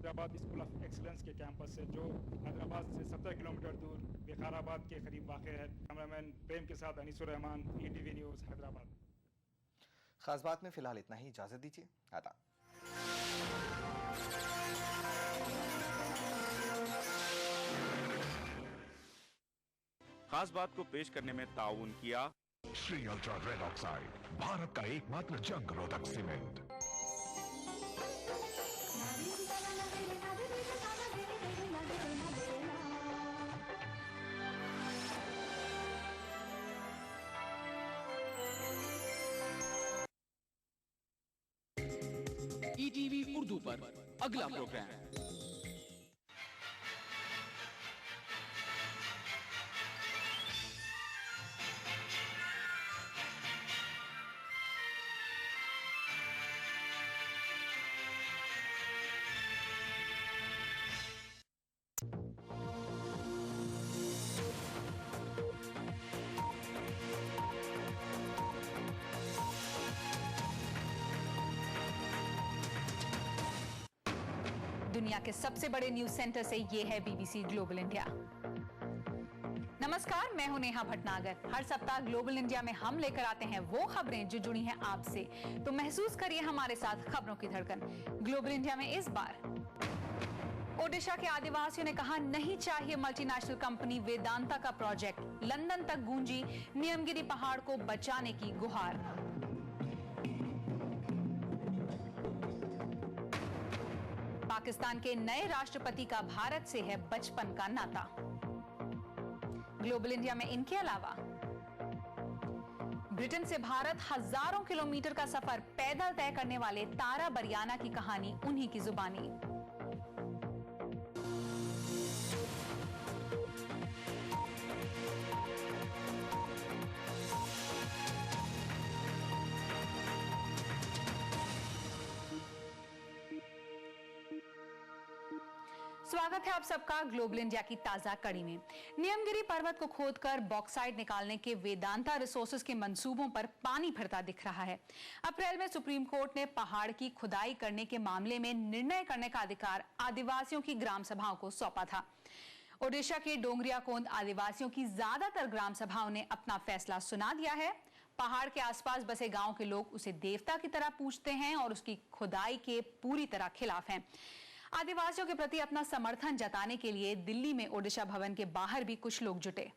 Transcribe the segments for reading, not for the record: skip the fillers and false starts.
Hyderabad school of excellence के campus से, जो हैदराबाद से 17 किलोमीटर दूर विकाराबाद के करीब वाक़ है। कैमरामैन प्रेम के साथ अनीसुर रहमान, ETV न्यूज़, हैदराबाद। खास बात में फिलहाल इतना ही, इजाजत दीजिए, आदाब। खास बात को पेश करने में ताउन किया Shri ultra red oxide, Bharat का एकमात्र जंग रोधक सीमेंट। ETV उर्दू पर अगला प्रोग्राम। दुनिया के सबसे बड़े न्यूज सेंटर से ये है BBC ग्लोबल इंडिया। नमस्कार, मैं हूं नेहा भटनागर। हर सप्ताह ग्लोबल इंडिया में हम लेकर आते हैं वो खबरें जो जुड़ी हैं आपसे, तो महसूस करिए हमारे साथ खबरों की धड़कन। ग्लोबल इंडिया में इस बार ओडिशा के आदिवासियों ने कहा नहीं चाहिए मल्टीनेशनल कंपनी वेदांता का प्रोजेक्ट। लंदन तक गूंजी नियमगिरी पहाड़ को बचाने की गुहार। पाकिस्तान के नए राष्ट्रपति का भारत से है बचपन का नाता। ग्लोबल इंडिया में इनके अलावा ब्रिटेन से भारत हजारों किलोमीटर का सफर पैदल तय करने वाले तारा बरियाना की कहानी उन्हीं की जुबानी। स्वागत है आप सबका ग्लोबल इंडिया की ताजा कड़ी में। नियमगिरी पर्वत को खोदकर बॉक्साइट निकालने के वेदांता रिसोर्सेज के मंसूबों पर पानी फिरता दिख रहा है। अप्रैल में सुप्रीम कोर्ट ने पहाड़ की खुदाई करने के मामले में निर्णय करने का अधिकार आदिवासियों की ग्राम सभाओं को सौंपा था। ओडिशा के डोंगरियाकोंड आदिवासियों की ज्यादातर ग्राम सभाओं ने अपना फैसला सुना दिया है। पहाड़ के आसपास बसे गांव के लोग उसे देवता की तरह पूजते हैं और उसकी खुदाई के पूरी तरह खिलाफ हैं। आदिवासियों के प्रति अपना समर्थन जताने के लिए दिल्ली में ओडिशा भवन के बाहर भी कुछ लोग जुटे।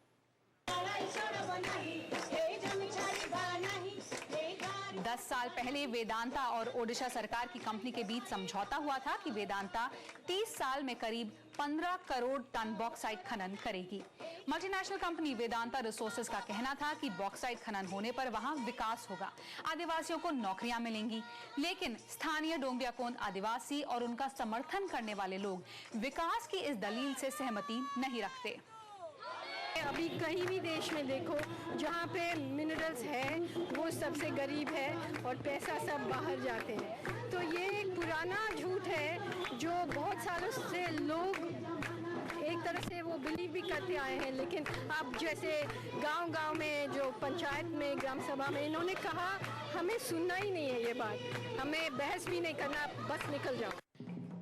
10 साल पहले वेदांता और ओडिशा सरकार की कंपनी के बीच समझौता हुआ था कि वेदांता 30 साल में करीब 15 करोड़ टन बॉक्साइट खनन करेगी। मल्टीनेशनल कंपनी वेदांता रिसोर्सेज का कहना था कि बॉक्साइट खनन होने पर वहां विकास होगा, आदिवासियों को नौकरियां मिलेंगी। लेकिन स्थानीय डोंगरियाकोंड आदिवासी और उनका समर्थन करने वाले लोग विकास की इस दलील से सहमति नहीं रखते। अभी कहीं भी देश में देखो जहाँ पे मिनरल्स है वो सबसे गरीब है और पैसा सब बाहर जाते हैं। तो ये एक पुराना झूठ है जो बहुत सालों से लोग एक तरह से वो बिलीव भी करते आए हैं। लेकिन अब जैसे गांव-गांव में जो पंचायत में ग्राम सभा में इन्होंने कहा हमें सुनना ही नहीं है ये बात, हमें बहस भी नहीं करना, बस निकल जाओ।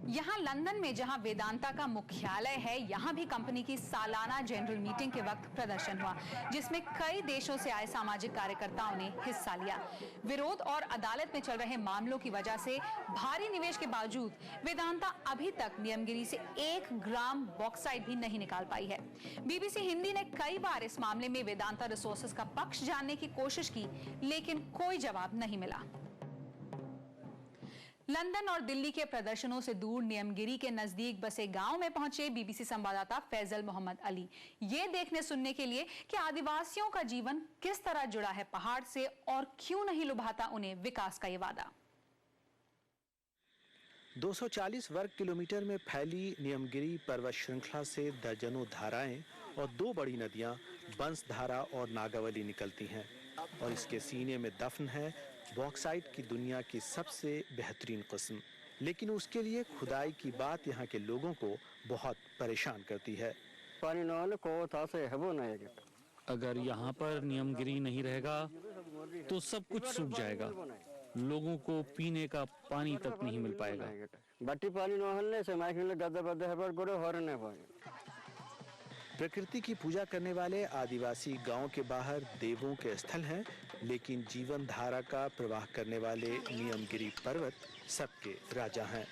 यहाँ लंदन में जहाँ वेदांता का मुख्यालय है, यहाँ भी कंपनी की सालाना जनरल मीटिंग के वक्त प्रदर्शन हुआ, जिसमें कई देशों से आए सामाजिक कार्यकर्ताओं ने हिस्सा लिया। विरोध और अदालत में चल रहे मामलों की वजह से भारी निवेश के बावजूद वेदांता अभी तक नियमगिरी से 1 ग्राम बॉक्साइट भी नहीं निकाल पाई है। BBC हिंदी ने कई बार इस मामले में वेदांता रिसोर्सेज का पक्ष जानने की कोशिश की, लेकिन कोई जवाब नहीं मिला। लंदन और दिल्ली के प्रदर्शनों से दूर नियमगिरी के नजदीक बसे गांव में पहुंचे BBC संवाददाता फैजल मोहम्मद अली, ये देखने सुनने के लिए कि आदिवासियों का जीवन किस तरह जुड़ा है पहाड़ से और क्यों नहीं लुभाता उन्हें विकास का ये वादा। 240 वर्ग किलोमीटर में फैली नियमगिरी पर्वत श्रृंखला से दर्जनों धाराएं और 2 बड़ी नदियां बंसधारा और नागावली निकलती हैं और इसके सीने में दफन है बॉक्साइट की दुनिया की सबसे बेहतरीन किस्म। लेकिन उसके लिए खुदाई की बात यहाँ के लोगों को बहुत परेशान करती है। अगर यहाँ पर नियमगिरी नहीं रहेगा तो सब कुछ सूख जाएगा। लोगों को पीने का पानी तक नहीं मिल पाएगा। बट्टी पानी नहलने से माइक गद्दे बद्दे है पर गोरे हरने पाए। प्रकृति की पूजा करने वाले आदिवासी गांव के बाहर देवों के स्थल हैं, लेकिन जीवन धारा का प्रवाह करने वाले नियमगिरी पर्वत सबके राजा हैं।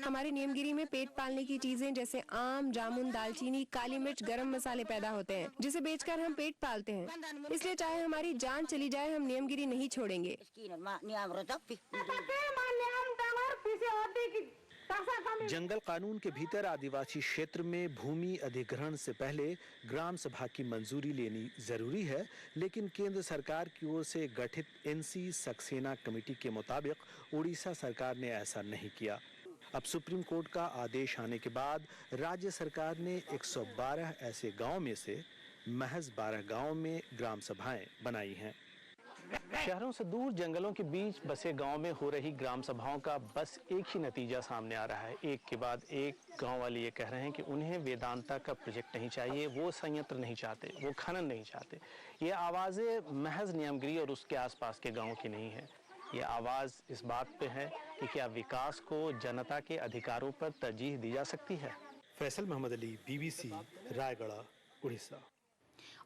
हमारे नियमगिरी में पेट पालने की चीजें जैसे आम, जामुन, दालचीनी, काली मिर्च, गरम मसाले पैदा होते हैं, जिसे बेचकर हम पेट पालते हैं। इसलिए चाहे हमारी जान चली जाए, हम नियमगिरी नहीं छोड़ेंगे। जंगल कानून के भीतर आदिवासी क्षेत्र में भूमि अधिग्रहण से पहले ग्राम सभा की मंजूरी लेनी जरूरी है, लेकिन केंद्र सरकार की ओर से गठित एनसी सक्सेना कमेटी के मुताबिक उड़ीसा सरकार ने ऐसा नहीं किया। अब सुप्रीम कोर्ट का आदेश आने के बाद राज्य सरकार ने 112 ऐसे गांव में से महज 12 गांव में ग्राम सभाएं बनाई हैं। शहरों से दूर जंगलों के बीच बसे गांव में हो रही ग्राम सभाओं का बस एक ही नतीजा सामने आ रहा है। एक के बाद एक गांव वाले ये कह रहे हैं कि उन्हें वेदांता का प्रोजेक्ट नहीं चाहिए, वो संयंत्र नहीं चाहते, वो खनन नहीं चाहते। ये आवाजें महज नियमगिरी और उसके आसपास के गांव की नहीं है। ये आवाज इस बात पे है कि क्या विकास को जनता के अधिकारों पर तरजीह दी जा सकती है। फैसल मोहम्मद अली, BBC, रायगढ़, उड़ीसा।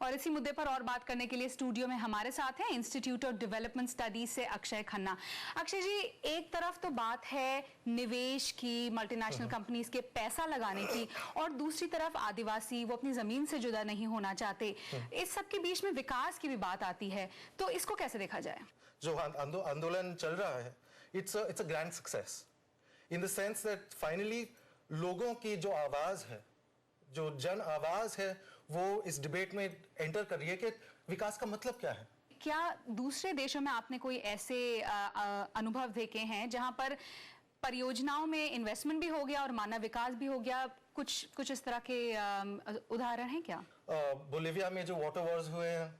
और इसी मुद्दे पर और बात करने के लिए स्टूडियो में हमारे साथ हैं इंस्टीट्यूट ऑफ डेवलपमेंट स्टडीज से अक्षय खन्ना। अक्षय जी, एक तरफ तो बात है निवेश की, मल्टीनेशनल कंपनीज के पैसा लगाने की, और दूसरी तरफ आदिवासी वो अपनी जमीन से जुदा नहीं होना चाहते। इस सब के बीच में विकास की भी बात आती है, तो इसको कैसे देखा जाए? जो आंदोलन चल रहा है, it's a grand success in the sense that finally लोगों की जो आवाज है, जो जन आवाज है, वो इस डिबेट में एंटर कर रही है कि विकास का मतलब क्या है। क्या दूसरे देशों में आपने कोई ऐसे अनुभव देखे हैं जहां पर परियोजनाओं में इन्वेस्टमेंट भी हो गया और मानव विकास भी हो गया? कुछ इस तरह के उदाहरण हैं क्या? बोलिविया में जो वाटर वॉर्स हुए हैं,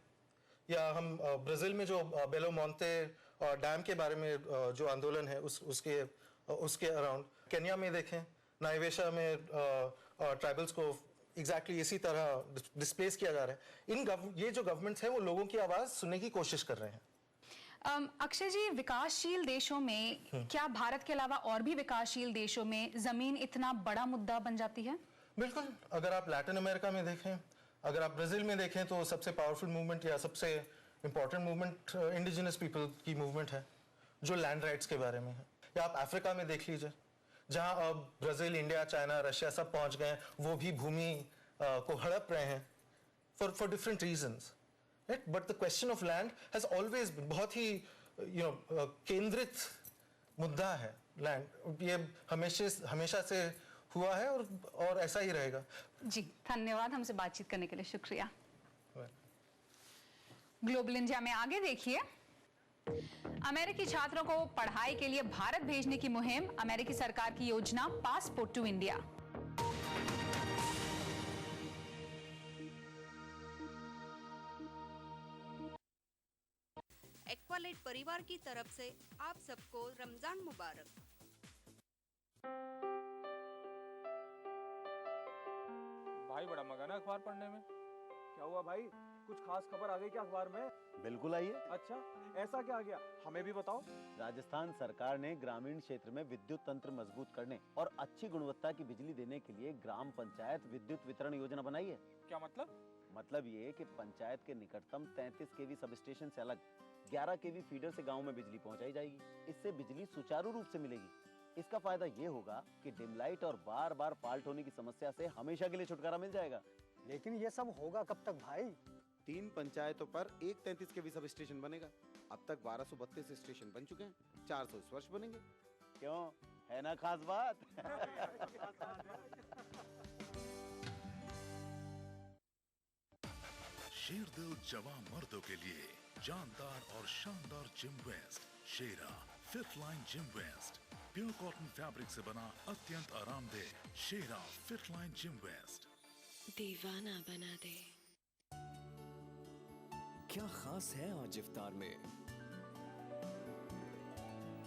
या हम ब्राजील में जो बेलो मोंटे डैम के बारे में जो आंदोलन है उसके अराउंड, केन्या में देखें, नाइवेशा में ट्राइबल्स को एग्जैक्टली इसी तरह डिस्प्लेस किया जा रहा है। ये जो गवर्नमेंट्स हैं वो लोगों की आवाज सुनने की कोशिश कर रहे हैं। अक्षय जी, विकासशील देशों में क्या भारत के अलावा और भी विकासशील देशों में जमीन इतना बड़ा मुद्दा बन जाती है? बिल्कुल। अगर आप लैटिन अमेरिका में देखें, अगर आप ब्राजील में देखें, तो सबसे पावरफुल मूवमेंट या सबसे इंपॉर्टेंट मूवमेंट इंडिजिनस पीपल की मूवमेंट है जो लैंड राइट्स के बारे में है। या आप अफ्रीका में देख लीजिए, जहां अब ब्राजील, इंडिया, चाइना, रशिया सब पहुंच गए, वो भी भूमि को हड़प रहे हैं for different reasons, right? But the question of land has always been बहुत ही केंद्रित मुद्दा है। लैंड ये हमेशा से हुआ है और ऐसा ही रहेगा। जी, धन्यवाद हमसे बातचीत करने के लिए, शुक्रिया। ग्लोबल इंडिया में आगे देखिए, अमेरिकी छात्रों को पढ़ाई के लिए भारत भेजने की मुहिम, अमेरिकी सरकार की योजना पासपोर्ट टू इंडिया। एक्वालाइट परिवार की तरफ से आप सबको रमजान मुबारक। भाई बड़ा मजा ना अखबार पढ़ने में। क्या हुआ भाई, कुछ खास खबर आ गई क्या अखबार में? बिल्कुल आई है। अच्छा, ऐसा क्या आ गया, हमें भी बताओ। राजस्थान सरकार ने ग्रामीण क्षेत्र में विद्युत तंत्र मजबूत करने और अच्छी गुणवत्ता की बिजली देने के लिए ग्राम पंचायत विद्युत वितरण योजना बनाई है। क्या मतलब? मतलब ये कि पंचायत के निकटतम 33 केवी सब स्टेशन से अलग 11 केवी फीडर से गाँव में बिजली पहुँचाई जाएगी। इससे बिजली सुचारू रूप से मिलेगी। इसका फायदा ये होगा कि डिम लाइट और बार बार फॉल्ट होने की समस्या से हमेशा के लिए छुटकारा मिल जाएगा। लेकिन ये सब होगा कब तक भाई? 3 पंचायतों पर एक 33 केवी सब स्टेशन बनेगा। अब तक 1232 स्टेशन बन चुके हैं, 400 इस वर्ष बनेंगे। क्यों, है ना खास बात? शेरदिल जवान मर्दों के लिए जानदार और शानदार gym vest, Shera fifth line gym vest, pure cotton fabric से बना अत्यंत आरामदेह Shera fifth line gym vest दीवाना बना दे। क्या खास है आज इफ्तार में?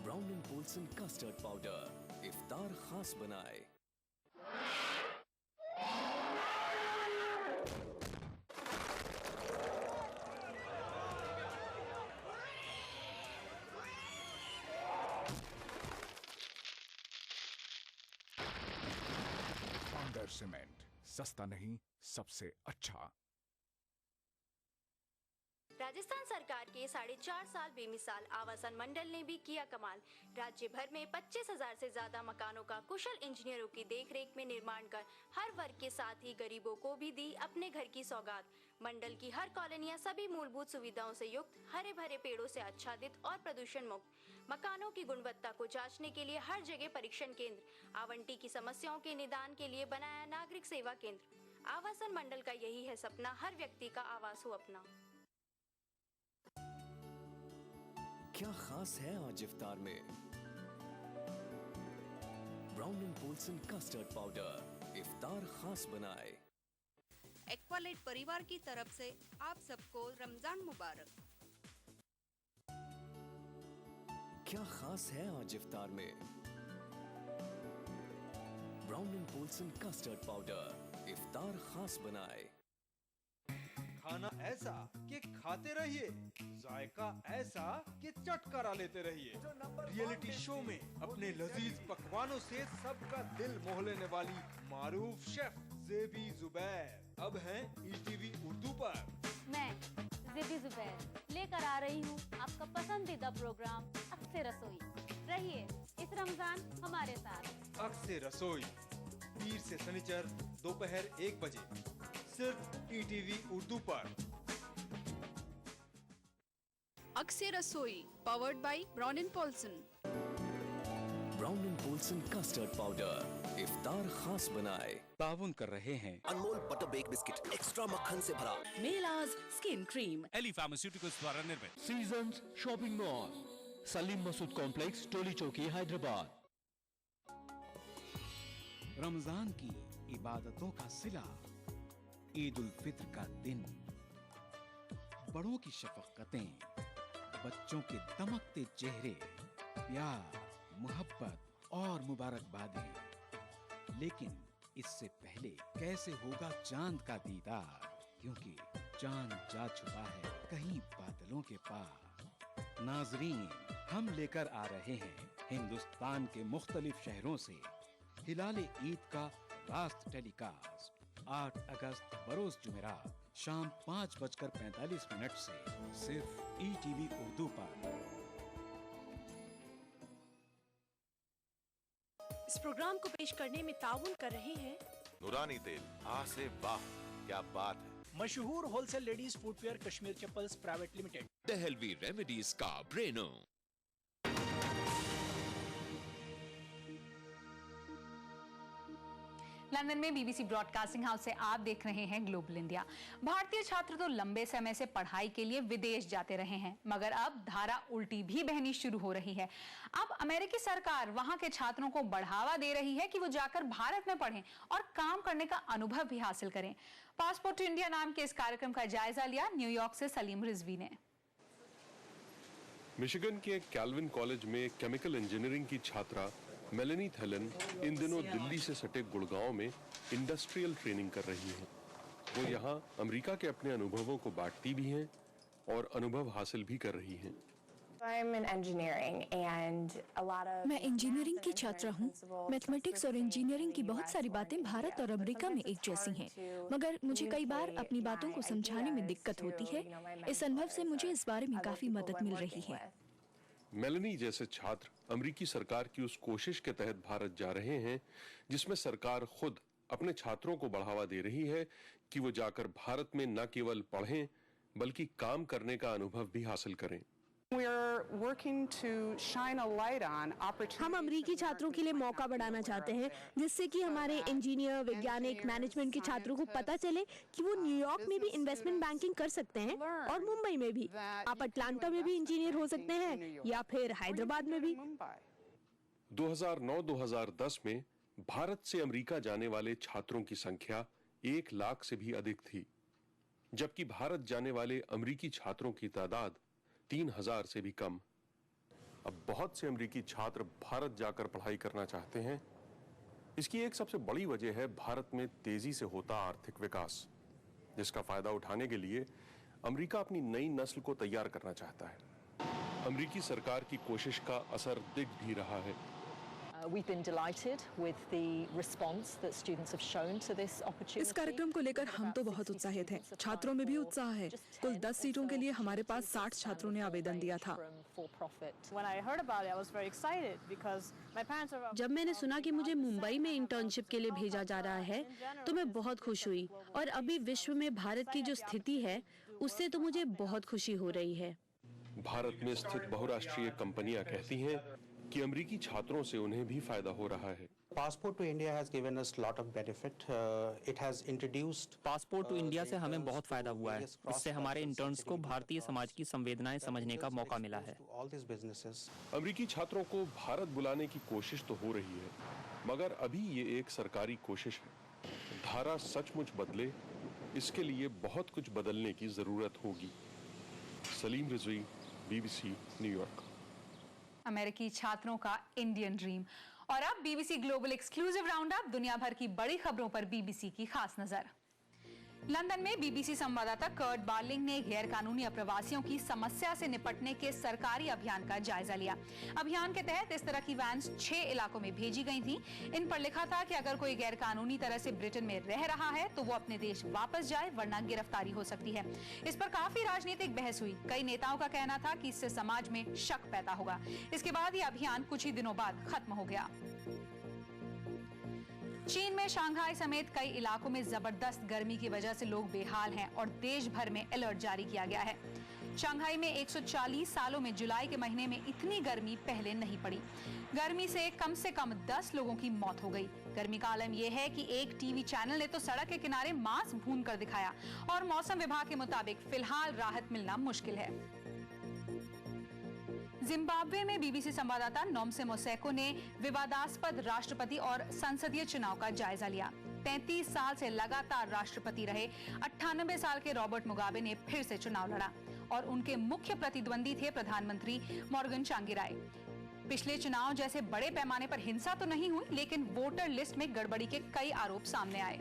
Brown and Polson custard powder इफ्तार खास बनाए। सुपर सीमेंट, सस्ता नहीं सबसे अच्छा। राजस्थान सरकार के 4.5 साल बेमिसाल आवासन मंडल ने भी किया कमाल। राज्य भर में 25,000 से ज्यादा मकानों का कुशल इंजीनियरों की देखरेख में निर्माण कर हर वर्ग के साथ ही गरीबों को भी दी अपने घर की सौगात। मंडल की हर कॉलोनियां सभी मूलभूत सुविधाओं से युक्त, हरे भरे पेड़ों से आच्छादित और प्रदूषण मुक्त। मकानों की गुणवत्ता को जांचने के लिए हर जगह परीक्षण केंद्र, आवंटी की समस्याओं के निदान के लिए बनाया नागरिक सेवा केंद्र। आवासन मंडल का यही है सपना, हर व्यक्ति का आवास हो अपना। क्या खास है आज इफ्तार में? Brown and Polson custard powder इफ्तार खास बनाए। एक्वालाइट परिवार की तरफ से आप सबको रमजान मुबारक। क्या खास है आज इफ्तार में? Brown and Polson custard powder इफ्तार खास बनाए। खाना ऐसा कि खाते रहिए, जायका ऐसा कि चटकारा लेते रहिए। रियलिटी शो में अपने लजीज पकवानों से सबका दिल मोह लेने वाली मारूफ शेफ ज़ेबी ज़ुबैर अब हैं ईटीवी उर्दू पर। मैं ज़ेबी ज़ुबैर लेकर आ रही हूँ आपका पसंदीदा प्रोग्राम अक्से रसोई। रहिए इस रमजान हमारे साथ। अक्से रसोई पीर से शनिचर दोपहर 1 बजे सिर्फ ईटीवी उर्दू पर। अक्से रसोई powered by Brown and Polson. Brown and Polson custard powder इफ्तार खास बनाए। ताउन कर रहे हैं Anmol butter bake biscuit extra मक्खन से भरा। मेलाज स्किन क्रीम, एली फार्मास्यूटिकल्स द्वारा निर्मित। Seasons shopping mall, Salim Masood complex, Toli Chowki, Hyderabad. Ramzan की इबादतों का सिला, ईद उल फित्र का दिन, बड़ों की शफकतें, बच्चों के दमकते चेहरे, प्यार, मोहब्बत और मुबारकबादें। लेकिन इससे पहले कैसे होगा चांद का दीदार, क्योंकि चांद जा छुपा है कहीं बादलों के पार। नाजरीन, हम लेकर आ रहे हैं हिंदुस्तान के मुख्तलिफ शहरों से हिलाले ईद का रास्त टेलीकास्ट 8 अगस्त बरोज जुमेरात शाम 5:45 से सिर्फ ईटीवी उर्दू पर। इस प्रोग्राम को पेश करने में ताउन कर रहे हैं नूरानी तेल, आ से वाह, क्या बात है। मशहूर wholesale ladies footwear Kashmir chappals private limited. Dehlvi remedies का ब्रेनो। लंदन में बीबीसी ब्रॉडकास्टिंग हाउस से आप देख रहे हैं ग्लोबल इंडिया। भारतीय छात्र तो लंबे समय से पढ़ाई के लिए विदेश जाते रहे हैं, मगर अब धारा उल्टी भी बहनी शुरू हो रही है। अब अमेरिकी सरकार वहां के छात्रों को बढ़ावा दे रही है कि वो जाकर भारत में पढ़ें और काम करने का अनुभव भी हासिल करें। पासपोर्ट टू इंडिया नाम के इस कार्यक्रम का जायजा लिया न्यूयॉर्क से सलीम रिजवी ने। मिशिगन के कैल्विन कॉलेज में केमिकल इंजीनियरिंग की छात्रा मेलेनी थेलन इन दिनों दिल्ली से सटे गुड़गांव में इंडस्ट्रियल ट्रेनिंग कर रही हैं। वो यहाँ अमेरिका के अपने अनुभवों को बांटती भी हैं और अनुभव हासिल भी कर रही हैं। मैं इंजीनियरिंग की छात्रा हूँ। मैथमेटिक्स और इंजीनियरिंग की बहुत सारी बातें भारत और अमेरिका में एक जैसी हैं, मगर मुझे कई बार अपनी बातों को समझाने में दिक्कत होती है। इस अनुभव से मुझे इस बारे में काफी मदद मिल रही है। मेलेनी जैसे छात्र अमेरिकी सरकार की उस कोशिश के तहत भारत जा रहे हैं जिसमें सरकार खुद अपने छात्रों को बढ़ावा दे रही है कि वो जाकर भारत में न केवल पढ़ें बल्कि काम करने का अनुभव भी हासिल करें। हम अमेरिकी छात्रों के लिए मौका बढ़ाना चाहते हैं, जिससे कि हमारे इंजीनियर, वैज्ञानिक, मैनेजमेंट के छात्रों को पता चले कि वो न्यूयॉर्क में भी इन्वेस्टमेंट बैंकिंग कर सकते हैं और मुंबई में भी। आप अटलांटा में भी इंजीनियर हो सकते हैं या फिर हैदराबाद में भी। 2009-2010 में भारत से अमेरिका जाने वाले छात्रों की संख्या 1 लाख से भी अधिक थी, जबकि भारत जाने वाले अमेरिकी छात्रों की तादाद 3000 से भी कम। अब बहुत से अमेरिकी छात्र भारत जाकर पढ़ाई करना चाहते हैं। इसकी एक सबसे बड़ी वजह है भारत में तेजी से होता आर्थिक विकास, जिसका फायदा उठाने के लिए अमेरिका अपनी नई नस्ल को तैयार करना चाहता है। अमेरिकी सरकार की कोशिश का असर दिख भी रहा है। We've been delighted with the response that students have shown to this opportunity. इस कार्यक्रम को लेकर हम तो बहुत उत्साहित हैं। छात्रों में भी उत्साह है। कुल 10 सीटों के लिए हमारे पास 60 छात्रों ने आवेदन दिया था। जब मैंने सुना कि मुझे मुंबई में इंटर्नशिप के लिए भेजा जा रहा है तो मैं बहुत खुश हुई, और अभी विश्व में भारत की जो स्थिति है उससे तो मुझे बहुत खुशी हो रही है। भारत में स्थित बहुराष्ट्रीय कंपनियां कहती हैं कि अमेरिकी छात्रों से उन्हें भी फायदा हो रहा है। Passport to India has given us lot of benefit. It has introduced passport to India से हमें बहुत फायदा हुआ है। इससे हमारे इंटर्न्स को भारतीय समाज की संवेदनाएं समझने का मौका मिला है। अमेरिकी छात्रों को भारत बुलाने की कोशिश तो हो रही है, मगर अभी ये एक सरकारी कोशिश है। धारा सचमुच बदले, इसके लिए बहुत कुछ बदलने की जरूरत होगी। Salim Rizvi, BBC, New York. अमेरिकी छात्रों का इंडियन ड्रीम। और अब BBC global exclusive round up, दुनिया भर की बड़ी खबरों पर बीबीसी की खास नजर। लंदन में बीबीसी संवाददाता कर्ट बार्लिंग ने गैर कानूनी अप्रवासियों की समस्या से निपटने के सरकारी अभियान का जायजा लिया। अभियान के तहत इस तरह की वैन्स 6 इलाकों में भेजी गई थीं। इन पर लिखा था कि अगर कोई गैर कानूनी तरह से ब्रिटेन में रह रहा है तो वो अपने देश वापस जाए, वरना गिरफ्तारी हो सकती है। इस पर काफी राजनीतिक बहस हुई। कई नेताओं का कहना था कि इससे समाज में शक पैदा होगा। इसके बाद ये अभियान कुछ ही दिनों बाद खत्म हो गया। चीन में शंघाई समेत कई इलाकों में जबरदस्त गर्मी की वजह से लोग बेहाल हैं और देश भर में अलर्ट जारी किया गया है। शंघाई में 140 सालों में जुलाई के महीने में इतनी गर्मी पहले नहीं पड़ी। गर्मी से कम 10 लोगों की मौत हो गई। गर्मी का आलम यह है कि एक टीवी चैनल ने तो सड़क के किनारे मांस भून कर दिखाया, और मौसम विभाग के मुताबिक फिलहाल राहत मिलना मुश्किल है। जिम्बाब्वे में बीबीसी संवाददाता नोमसे मोसेको ने विवादास्पद राष्ट्रपति और संसदीय चुनाव का जायजा लिया। 33 साल से लगातार राष्ट्रपति रहे 98 साल के रॉबर्ट मुगाबे ने फिर से चुनाव लड़ा, और उनके मुख्य प्रतिद्वंदी थे प्रधानमंत्री मॉर्गन चांगिराई। पिछले चुनाव जैसे बड़े पैमाने पर हिंसा तो नहीं हुई, लेकिन वोटर लिस्ट में गड़बड़ी के कई आरोप सामने आए।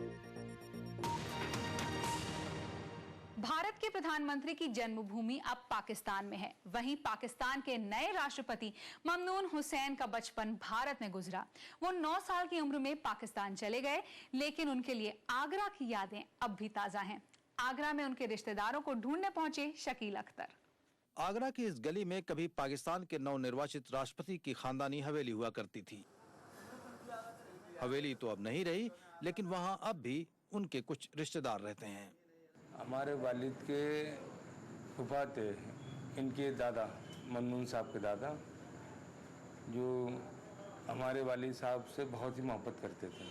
भारत के प्रधानमंत्री की जन्मभूमि अब पाकिस्तान में है। वहीं पाकिस्तान के नए राष्ट्रपति ममनून हुसैन का बचपन भारत में गुजरा। वो 9 साल की उम्र में पाकिस्तान चले गए, लेकिन उनके लिए आगरा की यादें अब भी ताजा हैं। आगरा में उनके रिश्तेदारों को ढूंढने पहुंचे शकील अख्तर। आगरा की इस गली में कभी पाकिस्तान के नवनिर्वाचित राष्ट्रपति की खानदानी हवेली हुआ करती थी। हवेली तो अब नहीं रही, लेकिन वहाँ अब भी उनके कुछ रिश्तेदार रहते हैं। हमारे वालिद के फूफा थे, इनके दादा ममनून साहब के दादा, जो हमारे वालिद साहब से बहुत ही मोहब्बत करते थे।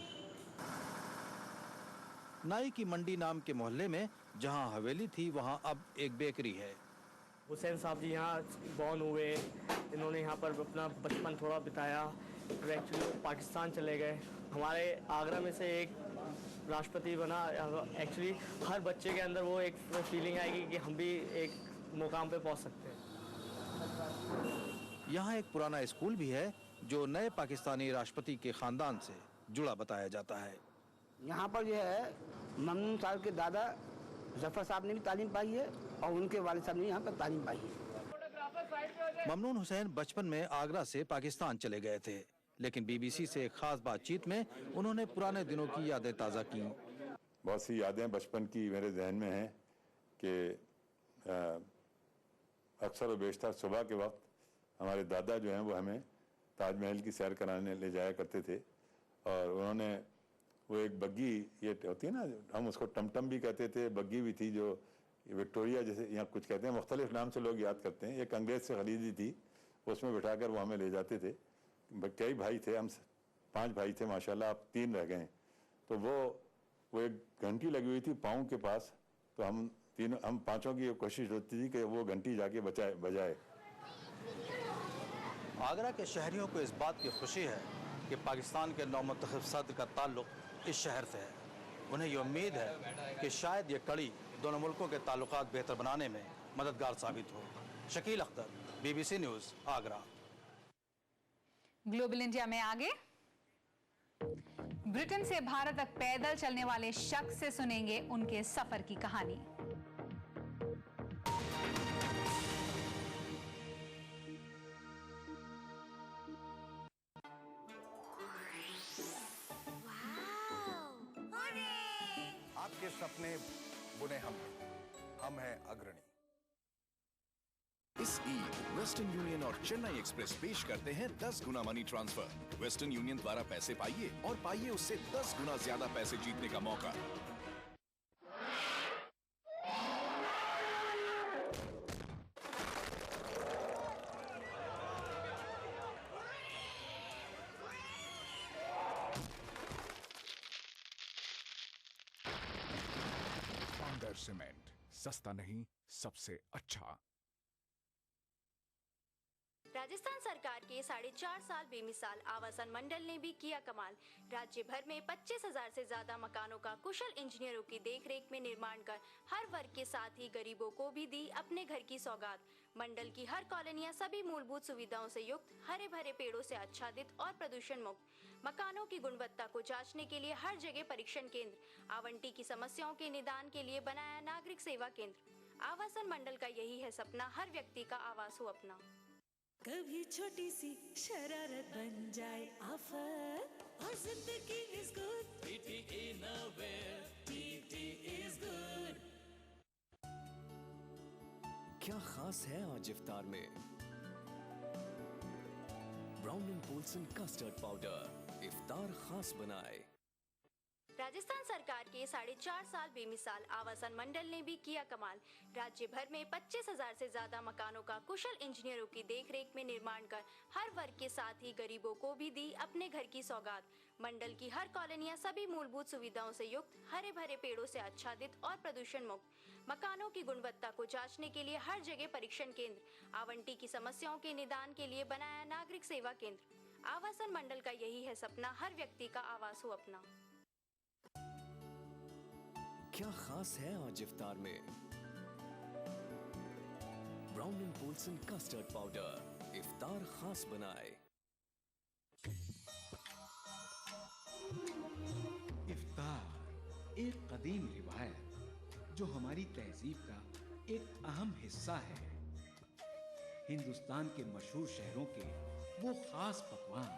नाई की मंडी नाम के मोहल्ले में जहां हवेली थी, वहां अब एक बेकरी है। हुसैन साहब जी यहाँ बॉर्न हुए, इन्होंने यहाँ पर अपना बचपन थोड़ा बिताया। एक्चुअली पाकिस्तान चले गए। हमारे आगरा में से एक राष्ट्रपति बना। एक्चुअली हर बच्चे के अंदर वो एक फीलिंग आएगी कि हम भी एक मुकाम पे पहुंच सकते हैं। यहाँ एक पुराना स्कूल भी है जो नए पाकिस्तानी राष्ट्रपति के खानदान से जुड़ा बताया जाता है। यहाँ पर जो है ममनून साहब के दादा जफर साहब ने भी तालीम पाई है, और उनके वालिद साहब ने यहाँ पर तालीम पाई है। ममनून हुसैन बचपन में आगरा से पाकिस्तान चले गए थे, लेकिन बीबीसी से एक खास बातचीत में उन्होंने पुराने दिनों की यादें ताज़ा की। बहुत सी यादें बचपन की मेरे जहन में हैं कि अक्सर व बेशतर सुबह के वक्त हमारे दादा जो हैं वो हमें ताजमहल की सैर कराने ले जाया करते थे, और उन्होंने वो एक बग्गी, ये होती है ना, हम उसको टमटम भी कहते थे, बग्गी भी थी जो विक्टोरिया जैसे यहाँ कुछ कहते हैं, मुख्तलिफ नाम से लोग याद करते हैं। एक अंग्रेज़ से खरीदी थी, उसमें बिठाकर वो हमें ले जाते थे। कई भाई थे, हम 5 भाई थे माशाल्लाह, अब 3 रह गए। तो वो एक घंटी लगी हुई थी पाँव के पास, तो हम पांचों की कोशिश होती थी कि वो घंटी जाके बजाए। आगरा के शहरियों को इस बात की खुशी है कि पाकिस्तान के नौमुंतखब सदर का ताल्लुक इस शहर से है। उन्हें ये उम्मीद है कि शायद ये कड़ी दोनों मुल्कों के ताल्लुकात बेहतर बनाने में मददगार साबित हो। Shakeel Akhtar, BBC news, Agra. Global India में आगे, ब्रिटेन से भारत तक पैदल चलने वाले शख्स से सुनेंगे उनके सफर की कहानी। सपने बुने हमने, हम हैं अग्रणी। इस ईद वेस्टर्न यूनियन और चेन्नई एक्सप्रेस पेश करते हैं 10 गुना मनी ट्रांसफर। वेस्टर्न यूनियन द्वारा पैसे पाइए और पाइए उससे 10 गुना ज्यादा पैसे जीतने का मौका। सीमेंट, सस्ता नहीं, सबसे अच्छा। राजस्थान सरकार के 4.5 साल बेमिसाल आवासन मंडल ने भी किया कमाल। राज्य भर में 25,000 से ज्यादा मकानों का कुशल इंजीनियरों की देखरेख में निर्माण कर हर वर्ग के साथ ही गरीबों को भी दी अपने घर की सौगात। मंडल की हर कॉलोनियां सभी मूलभूत सुविधाओं से युक्त, हरे भरे पेड़ों से आच्छादित और प्रदूषण मुक्त। मकानों की गुणवत्ता को जांचने के लिए हर जगह परीक्षण केंद्र, आवंटी की समस्याओं के निदान के लिए बनाया नागरिक सेवा केंद्र। आवासन मंडल का यही है सपना, हर व्यक्ति का आवास हो अपना। कभी छोटी सी शरारत बन जाए आफत, और जिंदगी is good, TT innerwear, TT is good. क्या खास है आज इफ्तार में? Brown and Polson custard powder इफ्तार खास बनाए। राजस्थान सरकार के 4.5 साल बेमिसाल आवासन मंडल ने भी किया कमाल। राज्य भर में 25,000 से ज्यादा मकानों का कुशल इंजीनियरों की देखरेख में निर्माण कर हर वर्ग के साथ ही गरीबों को भी दी अपने घर की सौगात। मंडल की हर कॉलोनियां सभी मूलभूत सुविधाओं से युक्त, हरे भरे पेड़ों से आच्छादित और प्रदूषण मुक्त। मकानों की गुणवत्ता को जांचने के लिए हर जगह परीक्षण केंद्र, आवंटी की समस्याओं के निदान के लिए बनाया नागरिक सेवा केंद्र। आवासन मंडल का यही है सपना, हर व्यक्ति का आवास हो अपना। क्या खास है आज इफ्तार में? Brown and Polson custard powder इफ्तार खास बनाए। इफ्तार एक कदीम रिवायत जो हमारी तहजीब का एक अहम हिस्सा है। हिंदुस्तान के मशहूर शहरों के वो खास पकवान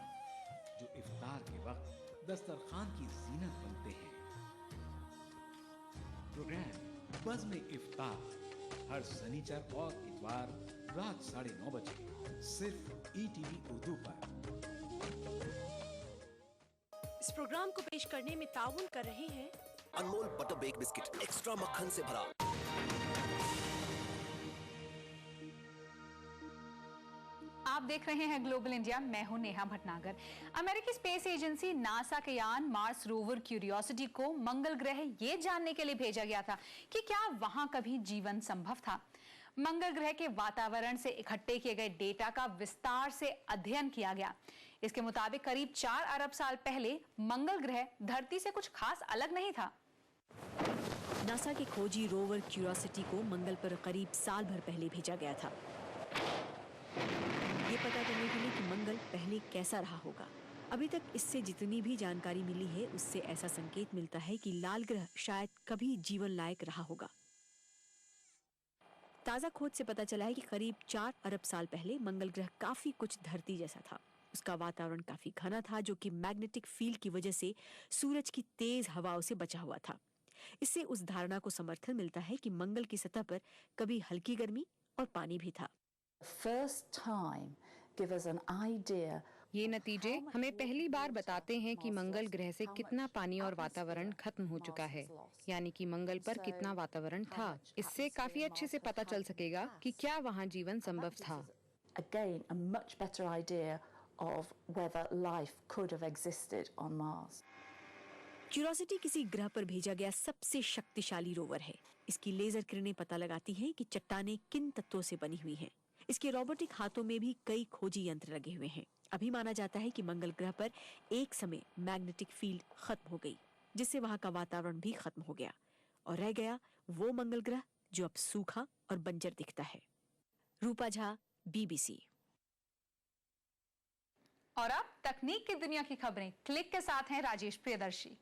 जो इफ्तार के वक्त दस्तरखान की जीनत बनते हैं। प्रोग्राम बज़्म इफ्तार हर शनिचर और इतवार रात 9:30 बजे सिर्फ ETV उर्दू पर। इस प्रोग्राम को पेश करने में ताउन कर रहे हैं Anmol butter bake biscuit extra मक्खन से भरा। आप देख रहे हैं ग्लोबल इंडिया, मैं हूं नेहा भटनागर। अमेरिकी स्पेस एजेंसी नासा के यान मार्स रोवर क्यूरियोसिटी को मंगल ग्रह ये जानने के लिए भेजा गया था कि क्या वहां कभी जीवन संभव था। मंगल ग्रह के वातावरण से इकट्ठे किए गए डेटा का विस्तार से अध्ययन किया गया। इसके मुताबिक करीब 4 अरब साल पहले मंगल ग्रह धरती से कुछ खास अलग नहीं था। नासा के खोजी रोवर क्यूरियोसिटी को मंगल पर करीब साल भर पहले भेजा गया था, ये पता करने के लिए कि मंगल पहले कैसा रहा होगा। अभी तक इससे जितनी भी जानकारी मिली है उससे ऐसा संकेत मिलता है कि लाल ग्रह शायद कभी जीवन लायक रहा होगा। ताज़ा खोज से पता चला है कि करीब 4 अरब साल पहले मंगल ग्रह काफी कुछ धरती जैसा था। उसका वातावरण काफी घना था जो कि मैग्नेटिक फील्ड की वजह से सूरज की तेज हवाओं से बचा हुआ था। इससे उस धारणा को समर्थन मिलता है कि मंगल की सतह पर कभी हल्की गर्मी और पानी भी था। ये नतीजे हमें पहली बार बताते हैं कि मंगल ग्रह से कितना पानी और वातावरण खत्म हो चुका है, यानी कि मंगल पर कितना वातावरण था। इससे काफी अच्छे से पता चल सकेगा कि क्या वहाँ जीवन संभव था। Again, a much better idea of whether life could have existed on Mars. Curiosity किसी ग्रह पर भेजा गया सबसे शक्तिशाली रोवर है। इसकी लेजर किरणें पता लगाती हैं कि चट्टानें किन तत्वों से बनी हुई हैं। इसके रोबोटिक हाथों में भी कई खोजी यंत्र लगे हुए हैं। अभी माना जाता है कि मंगल ग्रह पर एक समय मैग्नेटिक फील्ड खत्म हो गई, जिससे वहां का वातावरण भी खत्म हो गया और रह गया वो मंगल ग्रह जो अब सूखा और बंजर दिखता है। रूपा झा, BBC। और अब तकनीक की दुनिया की खबरें क्लिक के साथ हैं राजेश प्रियदर्शी।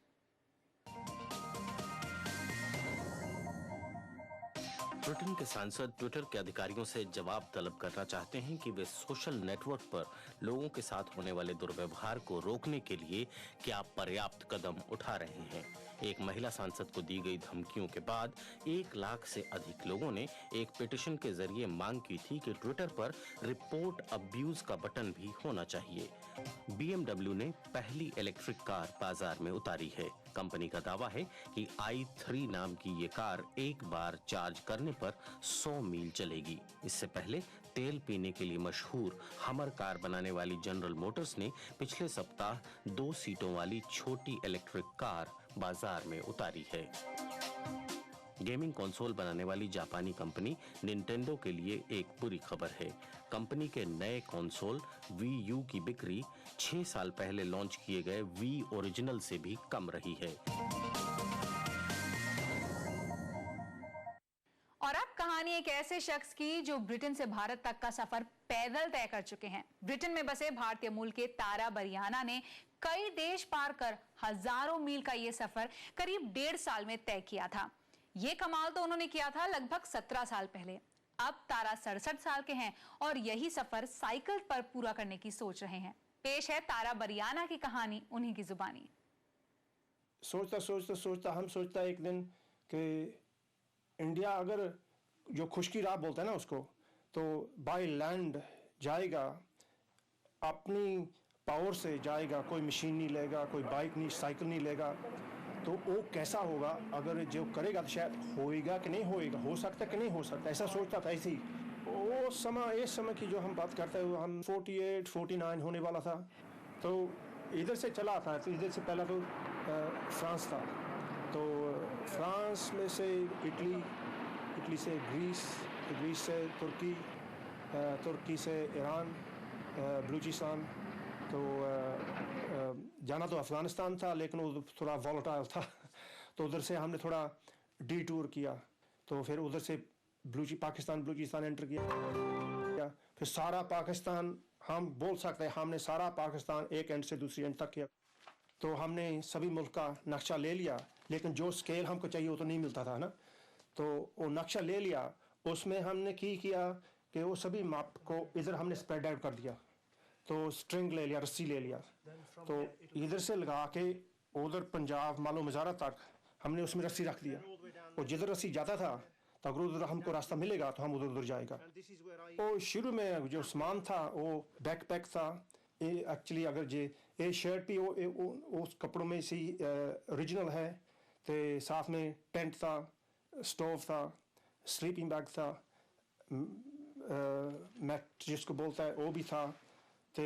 ब्रिटेन के सांसद ट्विटर के अधिकारियों से जवाब तलब करना चाहते हैं कि वे सोशल नेटवर्क पर लोगों के साथ होने वाले दुर्व्यवहार को रोकने के लिए क्या पर्याप्त कदम उठा रहे हैं। एक महिला सांसद को दी गई धमकियों के बाद 1 लाख से अधिक लोगों ने एक पिटीशन के जरिए मांग की थी कि ट्विटर पर रिपोर्ट अब्यूज का बटन भी होना चाहिए। BMW ने पहली इलेक्ट्रिक कार बाजार में उतारी है। कंपनी का दावा है कि i3 नाम की ये कार एक बार चार्ज करने पर 100 मील चलेगी। इससे पहले तेल पीने के लिए मशहूर हमर कार बनाने वाली जनरल मोटर्स ने पिछले सप्ताह 2 सीटों वाली छोटी इलेक्ट्रिक कार बाजार में उतारी है। गेमिंग कंसोल बनाने वाली जापानी कंपनी निंटेंडो के लिए एक बुरी खबर है। कंपनी के नए कंसोल Wii U की बिक्री 6 साल पहले लॉन्च किए गए Wii ओरिजिनल से भी कम रही है। और अब कहानी एक ऐसे शख्स की जो ब्रिटेन से भारत तक का सफर पैदल तय कर चुके हैं। ब्रिटेन में बसे भारतीय मूल के तारा बरियाना ने कई देश पार कर हजारों मील का ये सफर करीब 1.5 साल में तय किया था। ये कमाल तो उन्होंने किया था लगभग 17 साल पहले। अब तारा 67 साल के हैं और यही सफर साइकिल पर पूरा करने की सोच रहे हैं। पेश है तारा बरियाना की कहानी उन्हीं की जुबानी। सोचता हम सोचता एक दिन कि इंडिया अगर जो खुशकी राह बोलते हैं ना उसको, तो बाय लैंड जाएगा, अपनी पावर से जाएगा, कोई मशीन नहीं लेगा, कोई बाइक नहीं, साइकिल नहीं लेगा, तो वो कैसा होगा। अगर जो करेगा तो शायद होएगा कि नहीं होएगा, हो सकता कि नहीं हो सकता, ऐसा सोचता था। ऐसे ही वो समय, इस समय की जो हम बात करते हैं, हम 48-49 होने वाला था। तो इधर से चला था, तो इधर से पहला तो फ्रांस था, तो फ्रांस में से इटली से ग्रीस से तुर्की से ईरान, बलूचिस्तान, तो जाना तो अफगानिस्तान था, लेकिन वो थोड़ा वॉलेटाइल था, तो उधर से हमने थोड़ा डिटूर किया। तो फिर उधर से पाकिस्तान बलूचिस्तान एंटर किया, फिर सारा पाकिस्तान, हम बोल सकते हैं हमने सारा पाकिस्तान एक एंड से दूसरी एंड तक किया। तो हमने सभी मुल्क का नक्शा ले लिया, लेकिन जो स्केल हमको चाहिए वो तो नहीं मिलता था ना। तो वो नक्शा ले लिया, उसमें हमने किया कि वो सभी मैप को इधर हमने स्प्रेड आउट कर दिया। तो स्ट्रिंग ले लिया, रस्सी ले लिया, तो इधर से लगा के उधर पंजाब मालो मज़ारा तक हमने उसमें रस्सी रख दिया। और जिधर रस्सी जाता था तो अगर उधर हमको रास्ता मिलेगा तो हम उधर जाएगा। तो शुरू में जो सामान था वो बैकपैक था। एक्चुअली अगर ये शर्ट भी वो उस कपड़ों में से ओरिजिनल है, तो साथ में टेंट था, स्टोव था, स्लीपिंग बैग था, मैट जिसको बोलता है वो भी था, तो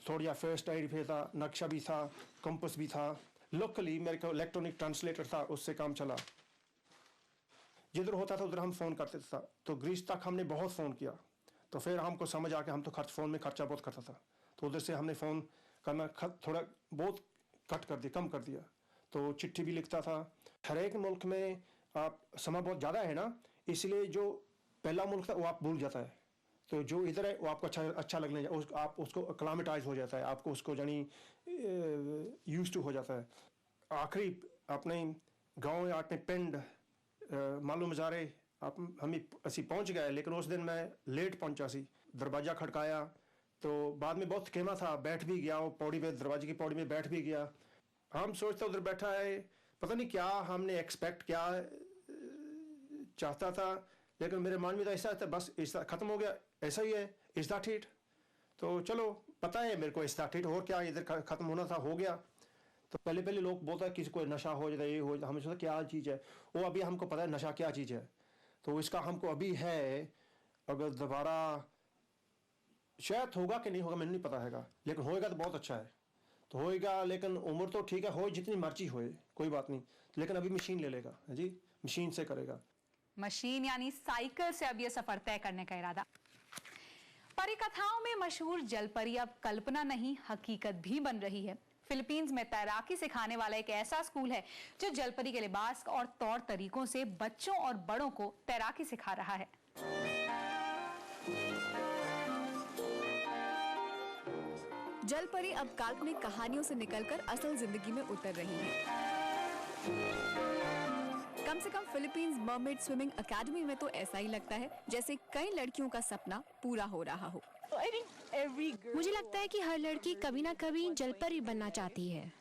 थोड़ा फर्स्ट एड भी था, नक्शा भी था, कंपास भी था। लोकली मेरे को इलेक्ट्रॉनिक ट्रांसलेटर था, उससे काम चला। जिधर होता था उधर हम फ़ोन करते था। तो ग्रीस तक हमने बहुत फ़ोन किया, तो फिर हमको समझ आ के हम तो फ़ोन में खर्चा बहुत करता था, तो उधर से हमने फ़ोन करना थोड़ा बहुत कम कर दिया। तो चिट्ठी भी लिखता था। हर एक मुल्क में आप समय बहुत ज़्यादा है ना, इसलिए जो पहला मुल्क था वो आप भूल जाता है, तो जो इधर है वो आपको अच्छा लगने आप उसको अक्लामेटाइज हो जाता है, आपको उसको जानी यूज टू हो जाता है। आखिरी अपने गाँव या अपने पिंड मालूम मज़ारे हमें असी पहुँच गए, लेकिन उस दिन मैं लेट पहुँचा सी। दरवाज़ा खड़काया तो बाद में बहुत थकेमा था, बैठ भी गया, वो पौड़ी में, दरवाजे की पौड़ी में बैठ भी गया। हम सोचते उधर बैठा है, पता नहीं क्या हमने एक्सपेक्ट क्या चाहता था, लेकिन मेरे मन में तो ऐसा था बस ऐसा ख़त्म हो गया, ऐसा ही है, इज़ दैट इट। तो चलो पता है मेरे को इज़ दैट इट, और क्या इधर ख़त्म होना था, हो गया। तो पहले लोग बोलता है किसी को नशा हो जाता है, ये हो जाता, हमें सोचा क्या चीज़ है वो, अभी हमको पता है नशा क्या चीज़ है। तो इसका हमको अभी है, अगर दोबारा शायद होगा कि नहीं होगा मैंने नहीं पता हैगा, लेकिन होएगा तो बहुत अच्छा है। तो होएगा, लेकिन उम्र तो ठीक है, हो जितनी मर्जी होए कोई बात नहीं, लेकिन अभी मशीन ले लेगा जी, मशीन से करेगा। मशीन यानी साइकिल से अब ये सफर तय करने का इरादा। परिकथाओं में मशहूर जलपरी अब कल्पना नहीं हकीकत भी बन रही है। फिलीपींस में तैराकी सिखाने वाला एक ऐसा स्कूल है जो जलपरी के लिबास और तौर तरीकों से बच्चों और बड़ों को तैराकी सिखा रहा है। जलपरी अब काल्पनिक कहानियों से निकलकर असल जिंदगी में उतर रही है। कम से कम फिलीपींस मरमेड स्विमिंग एकेडमी में तो ऐसा ही लगता है जैसे कई लड़कियों का सपना पूरा हो रहा हो। मुझे लगता है कि हर लड़की कभी ना कभी जलपरी बनना चाहती है।